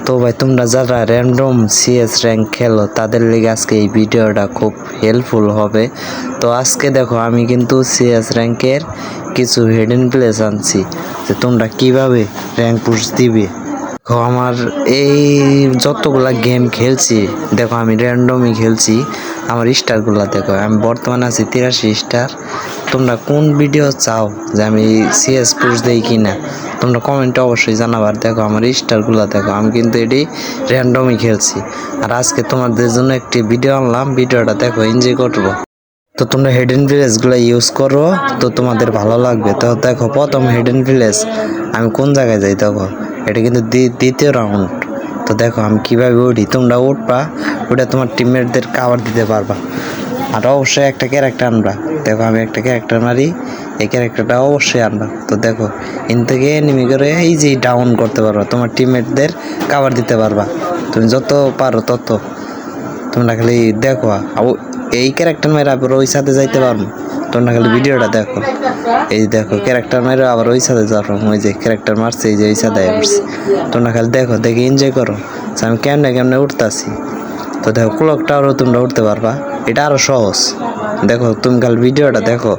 তো ভাই তোমরা যারা র্যান্ডম সিএস র্যাঙ্ক খেলো তাদের লিগে আজকে এই ভিডিওটা খুব হেল্পফুল হবে। তো আজকে দেখো আমি কিন্তু সিএস র্যাঙ্কের কিছু হিডেন প্লেস আনছি যে তোমরা কিভাবে র্যাঙ্ক পুশ দিবে। দেখো আমার এই যতগুলা গেম খেলছি দেখো আমি র্যান্ডমই খেলছি। আমার স্টারগুলো দেখো আমি বর্তমানে আছি 83 স্টার। তোমরা কোন ভিডিও চাও যে আমি সিএস পুশ দেই কিনা তোমরা কমেন্টে অবশ্যই জানাবার। দেখো আমার স্টারগুলো দেখো আমি কিন্তু এটি র্যান্ডমই খেলছি। আর আজকে তোমাদের জন্য একটি ভিডিও আনলাম, ভিডিওটা দেখো এনজয় করবো। তো তোমরা হিডেন ভিলেজগুলো ইউজ করো তো তোমাদের ভালো লাগবে। তো দেখো প্রথম হিডেন ভিলেজ আমি কোন জায়গায় যাই, দেখো এটা কিন্তু দ্বিতীয় রাউন্ড। তো দেখো আমি কীভাবে উঠি, তোমরা উঠবা ওটা তোমার টিমমেটদের কাভার দিতে পারবা। আর অবশ্যই একটা ক্যারেক্টার আনবা। দেখো আমি একটা ক্যারেক্টার মারি, এই ক্যারেক্টারটা অবশ্যই আনবা। তো দেখো ইন থেকে এনিমি করে এই যে ডাউন করতে পারবা, তোমার টিমমেটদের কাভার দিতে পারবা। তুমি যত পারো তত তোমরা খালি দেখো। এই ক্যারেক্টার মেরে আবার ওই সাথে যাইতে পারবো। তোমরা খালি ভিডিওটা দেখো, এই দেখো ক্যারেক্টার মেরে আবার ওই সাথে যাবো। ওই যে ক্যারেক্টার মারছে, এই যে ওই সাথে মারছে। তোমরা খালি দেখো, দেখে এনজয় করো আমি কেমনে কেমনে উঠতেছি। তো দেখো ক্লক টাওয়ারও তোমরা উঠতে পারবা, এটা আরও সহজ। দেখো তুমি খালি ভিডিওটা দেখো,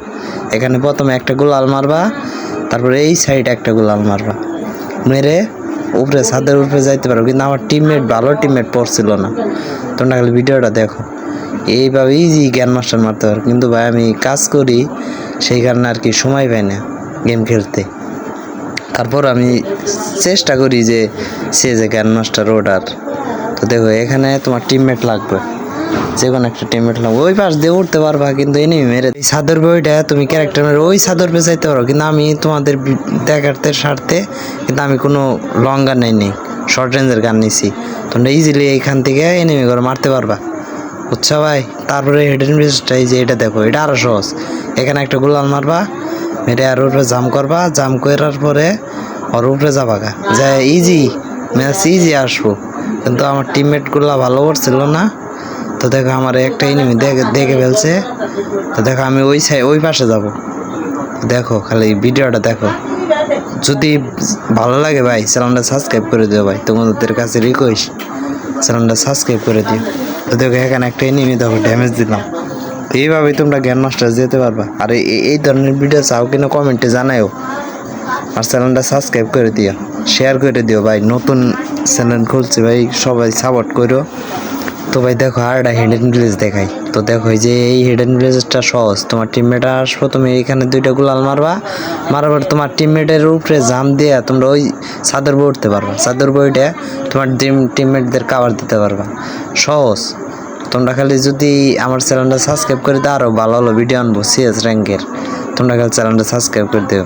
এখানে প্রথমে একটা গোলাল মারবা, তারপরে এই সাইডে একটা গোলাল মারবা, মেরে উপরে ছাদের উপরে যাইতে পারো। কিন্তু আমার টিমমেট ভালো টিমমেট পড়ছিল না। তোমরা খালি ভিডিওটা দেখো, এইভাবে ইজি জ্ঞান মাস্টার মারতে পারো। কিন্তু ভাই আমি কাজ করি সেই কারণে আর কি সময় পাই না গেম খেলতে। তারপর আমি চেষ্টা করি যে সে যে জ্ঞান মাস্টার ওটার। তো দেখো এখানে তোমার টিমমেট লাগবে, যে কোনো একটা টিমমেট লাগবে। ওই পাশ দিয়ে উঠতে পারবা কিন্তু এনিমি মেরে এই ছাদের বইটা তুমি ক্যারেক্টার মেরে ওই ছাদের পেয়ে যাইতে পারো। কিন্তু আমি তোমাদের দেখাতে স্বার্থে কিন্তু আমি কোনো লং গান নেই, শর্ট রেঞ্জের গান নিছি। তোমরা ইজিলি এইখান থেকে এনিমি করে মারতে পারবা, বুঝছো ভাই। তারপরে হিডেন ভিলেজটা এই যে এটা দেখো, এটা আরও সহজ। এখানে একটা গোলাল মারবা, মেরে আর উপরে জাম করবা, জাম করার পরে ওর উপরে যাবা গা, যা ইজি ম্যাচ ইজি আসবো। কিন্তু আমার টিমমেটগুলো ভালো করছিল না। তো দেখো আমার একটা এনিমি দেখে ফেলছে। তো দেখো আমি ওই পাশে যাব। দেখো খালি ভিডিওটা দেখো, যদি ভালো লাগে ভাই চ্যানেলটা সাবস্ক্রাইব করে দিও ভাই, তোমাদের কাছে রিকোয়েস্ট চ্যানেলটা সাবস্ক্রাইব করে দিও। তো দেখো এখানে একটা এনিমি দেখো ড্যামেজ দিলাম। তো এইভাবেই তোমরা জ্ঞান মাস্টার যেতে পারবা। আর এই ধরনের ভিডিও চাও কিনা কমেন্টে জানাও। আর চ্যানেলটা সাবস্ক্রাইব করে দিও, শেয়ার করে দিও ভাই, নতুন চ্যানেল খুলছে ভাই, সবাই সাপোর্ট করো। তো ভাই দেখো আর একটা হিডেন ভিলেজ দেখাই। তো দেখো এই যে এই হিডেন ভিলেজটা সহজ। তোমার টিমমেট আসবো, তুমি এখানে দুইটা গুলাল মারবা, মারাবার তোমার টিমমেটের উপরে জাম দিয়ে তোমরা ওই চাদর বই উঠতে পারবা। চাদর বইটা তোমার টিমমেটদের কাভার দিতে পারবা, সহজ। তোমরা খালি যদি আমার চ্যানেলটা সাবস্ক্রাইব করে দাও আরও ভালো ভালো ভিডিও আনবো সিএস র্যাঙ্কের। তোমরা খালি চ্যানেলটা সাবস্ক্রাইব করে দিও।